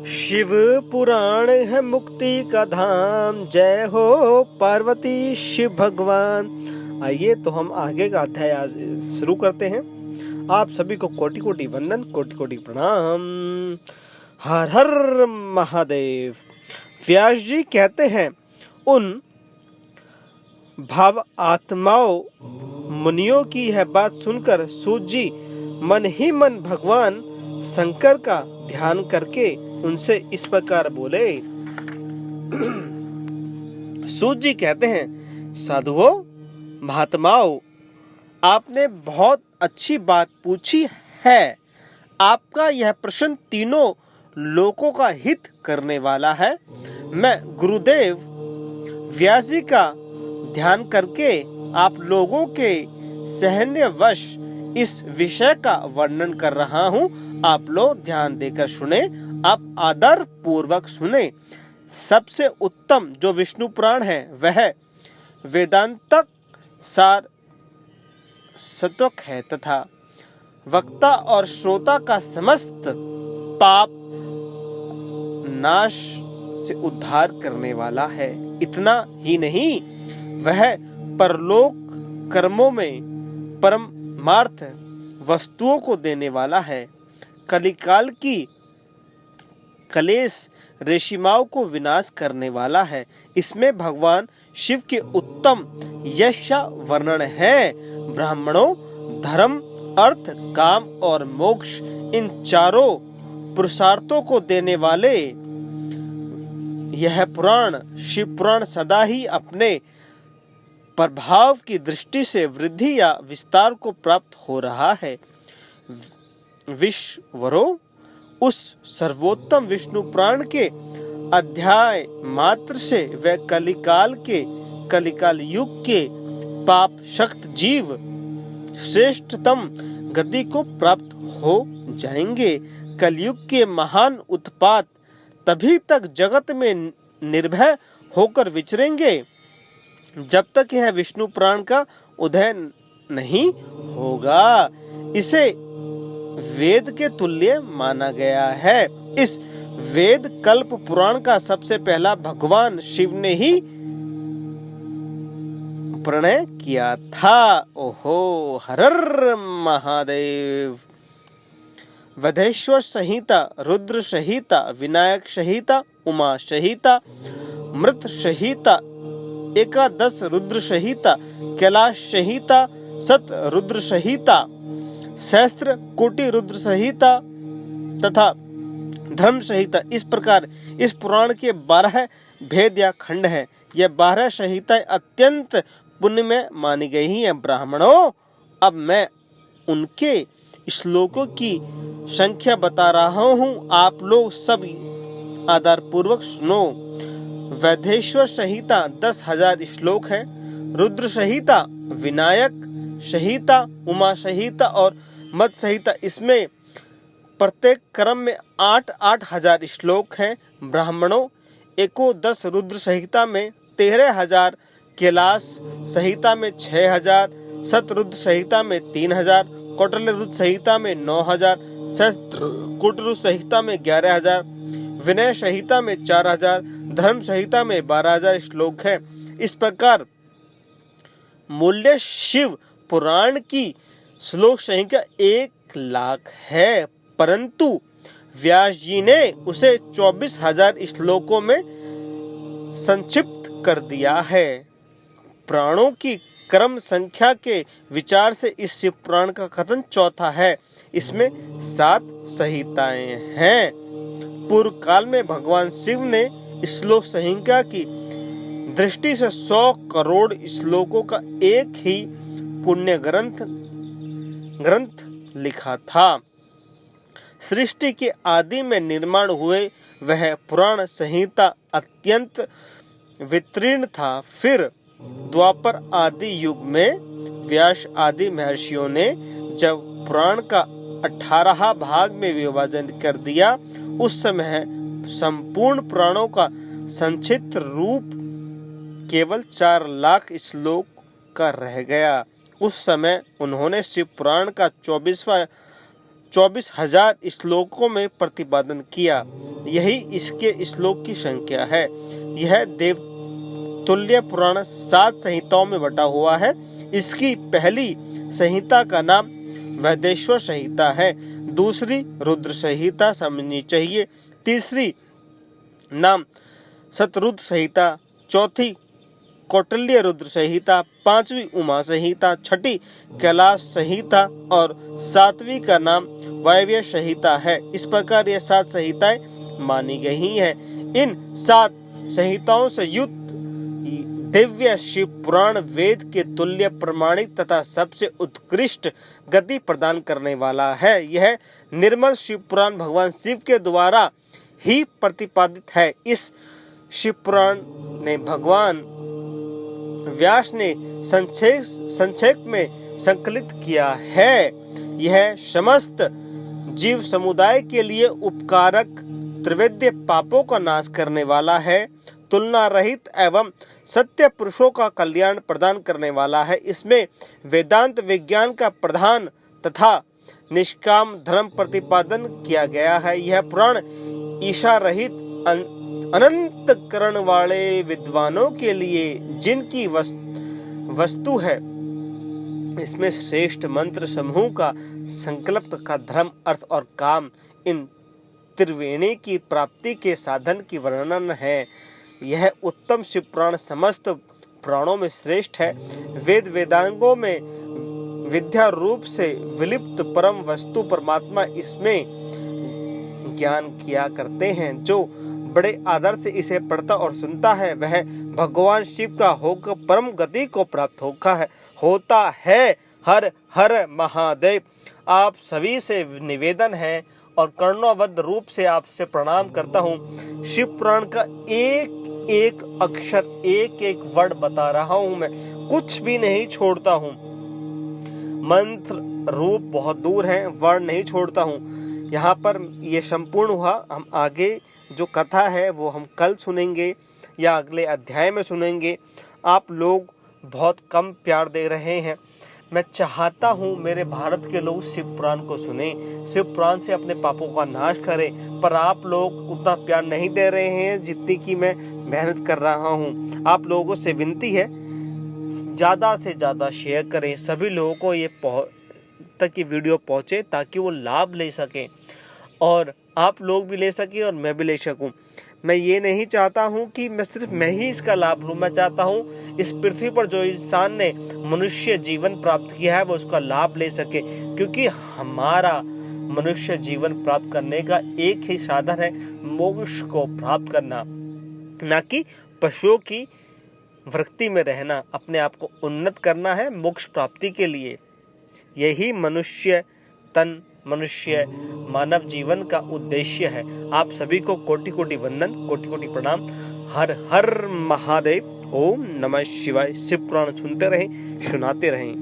शिव पुराण है मुक्ति का धाम, जय हो पार्वती शिव भगवान। आइए तो हम आगे का अध्याय आज शुरू करते हैं। आप सभी को कोटि कोटि वंदन, कोटि कोटि प्रणाम। हर हर महादेव। व्यास जी कहते हैं, उन भाव आत्माओं मुनियों की यह बात सुनकर सूत जी मन ही मन भगवान शंकर का ध्यान करके उनसे इस प्रकार बोले। सूत जी कहते हैं, साधुओं महात्माओं, आपने बहुत अच्छी बात पूछी है। आपका यह प्रश्न तीनों लोकों का हित करने वाला है। मैं गुरुदेव व्यास जी का ध्यान करके आप लोगों के सहन्यवश इस विषय का वर्णन कर रहा हूँ। आप लोग ध्यान देकर सुने, आप आदर पूर्वक सुने। सबसे उत्तम जो विष्णु पुराण है वह वेदांतक सार सत्वक है तथा वक्ता और श्रोता का समस्त पाप नाश से उद्धार करने वाला है। इतना ही नहीं, वह परलोक कर्मों में परमार्थ वस्तुओं को देने वाला है। कलिकाल की कलेश रेशिमाओं को विनाश करने वाला है। इसमें भगवान शिव के उत्तम यश वर्णन है। ब्राह्मणों, धर्म, अर्थ, काम और मोक्ष, इन चारों पुरुषार्थों को देने वाले यह पुराण शिव पुराण सदा ही अपने प्रभाव की दृष्टि से वृद्धि या विस्तार को प्राप्त हो रहा है। विश्वरों, उस सर्वोत्तम विष्णु पुराण के अध्याय मात्र से वे कलिकाल युग के पाप शक्त जीव श्रेष्ठतम गति को प्राप्त हो जाएंगे। कलयुग के महान उत्पात तभी तक जगत में निर्भय होकर विचरेंगे जब तक यह विष्णु पुराण का उदय नहीं होगा। इसे वेद के तुल्य माना गया है। इस वेद कल्प पुराण का सबसे पहला भगवान शिव ने ही प्रणय किया था। ओहो हरर महादेव। वधेश्वर संहिता, रुद्र संहिता, विनायक संहिता, उमा संहिता, मृत संहिता, एकादश रुद्र संहिता, कैलाश संहिता, सत रुद्र संहिता, सहस्त्र कोटि रुद्र संहिता तथा धर्म संहिता, इस प्रकार इस पुराण के 12 भेद या खंड हैं। यह 12 संहिताएं अत्यंत पुण्यमय मानी गई हैं। ब्राह्मणों, अब मैं उनके श्लोकों की संख्या बता रहा हूँ, आप लोग सब आदर पूर्वक सुनो। वैधेश्वर संहिता 10,000 श्लोक है। रुद्र संहिता, विनायक संहिता, उमा संहिता और मत संहिता, इसमें प्रत्येक क्रम में 8-8 हजार श्लोक हैं। ब्राह्मणों, एकोदश रुद्र संहिता में 13,000, कैलाश संहिता में 6,000, सतरुद्र संहिता में 3,000, कौटिल्य रुद्र संहिता में 9,000, सहस्त्र कोटि रुद्र संहिता में 11,000, विनय संहिता में 4,000, धर्म संहिता में 12,000 श्लोक हैं। इस प्रकार मूल्य शिव पुराण की श्लोक संख्या 1,00,000 है, परंतु व्यास जी ने उसे 24,000 श्लोकों में संक्षिप्त कर दिया है। पुराणों की क्रम संख्या के विचार से इस शिव पुराण का कथन चौथा है। इसमें 7 संहिताएं हैं। पूर्व काल में भगवान शिव ने श्लोक संहिता की दृष्टि से 100 करोड़ श्लोकों का एक ही पुण्य ग्रंथ लिखा था। सृष्टि के आदि में निर्माण हुए वह पुराण संहिता अत्यंत वितीर्ण था। फिर द्वापर आदि युग में व्यास आदि महर्षियों ने जब पुराण का 18 भाग में विभाजन कर दिया, उस समय संपूर्ण पुराणों का संक्षिप्त रूप केवल 4,00,000 श्लोक का रह गया। उस समय उन्होंने शिव पुराण का 24,000 श्लोकों में प्रतिपादन किया। यही इसके श्लोक की संख्या है। यह देव तुल्य पुराण 7 संहिताओं में बटा हुआ है। इसकी पहली संहिता का नाम वैदेश्वर संहिता है, दूसरी रुद्र संहिता समझनी चाहिए, तीसरी नाम शतरुद्र संहिता, चौथी कौटिल्य रुद्र संहिता, पांचवी उमा संहिता, छठी कैलाश संहिता और सातवीं का नाम वायव्य संहिता है। इस प्रकार ये 7 संहिताएं मानी गई हैं। इन 7 संहिताओं से युक्त दिव्य शिव पुराण वेद के तुल्य प्रमाणिक तथा सबसे उत्कृष्ट गति प्रदान करने वाला है। यह निर्मल शिव पुराण भगवान शिव के द्वारा ही प्रतिपादित है। इस शिव पुराण ने भगवान व्यास ने संक्षेप में संकलित किया है। यह समस्त जीव समुदाय के लिए उपकारक, त्रिवेद्य पापों का नाश करने वाला है, तुलना रहित एवं सत्य पुरुषों का कल्याण प्रदान करने वाला है। इसमें वेदांत विज्ञान का प्रधान तथा निष्काम धर्म प्रतिपादन किया गया है। यह पुराण ईशा रहित अनंत करण वाले विद्वानों के लिए जिनकी वस्तु है। इसमें श्रेष्ठ मंत्र समूह का संकल्प का धर्म, अर्थ और काम, इन त्रिवेणी की प्राप्ति के साधन की वर्णन है। यह उत्तम शिव पुराण समस्त पुराणों में श्रेष्ठ है। वेद वेदांगों में विद्या रूप से विलिप्त परम वस्तु परमात्मा इसमें ज्ञान किया करते हैं। जो बड़े आदर से इसे पढ़ता और सुनता है वह भगवान शिव का होकर परम गति को प्राप्त होता है। हर हर महादेव। आप सभी से निवेदन है और कर्णोबद्ध रूप से आपसे प्रणाम करता हूँ। शिव पुराण का एक एक अक्षर, एक एक वर्ड बता रहा हूँ, मैं कुछ भी नहीं छोड़ता हूँ। मंत्र रूप बहुत दूर है, वर्ड नहीं छोड़ता हूँ। यहाँ पर ये संपूर्ण हुआ। हम आगे जो कथा है वो हम कल सुनेंगे या अगले अध्याय में सुनेंगे। आप लोग बहुत कम प्यार दे रहे हैं। मैं चाहता हूँ मेरे भारत के लोग शिव पुराण को सुने, शिव पुराण से अपने पापों का नाश करें, पर आप लोग उतना प्यार नहीं दे रहे हैं जितनी कि मैं मेहनत कर रहा हूँ। आप लोगों से विनती है ज़्यादा से ज़्यादा शेयर करें, सभी लोगों को ये तक ये वीडियो पहुँचे ताकि वो लाभ ले सकें और आप लोग भी ले सकें और मैं भी ले सकूं। मैं ये नहीं चाहता हूं कि मैं ही इसका लाभ लूं। मैं चाहता हूं इस पृथ्वी पर जो इंसान ने मनुष्य जीवन प्राप्त किया है वो उसका लाभ ले सके, क्योंकि हमारा मनुष्य जीवन प्राप्त करने का एक ही साधन है, मोक्ष को प्राप्त करना, ना कि पशुओं की वृत्ति में रहना। अपने आप को उन्नत करना है मोक्ष प्राप्ति के लिए। यही मनुष्य मानव जीवन का उद्देश्य है। आप सभी को कोटि कोटि वंदन, कोटि कोटि प्रणाम। हर हर महादेव। ओम नमः शिवाय। शिव पुराण सुनते रहें, सुनाते रहें।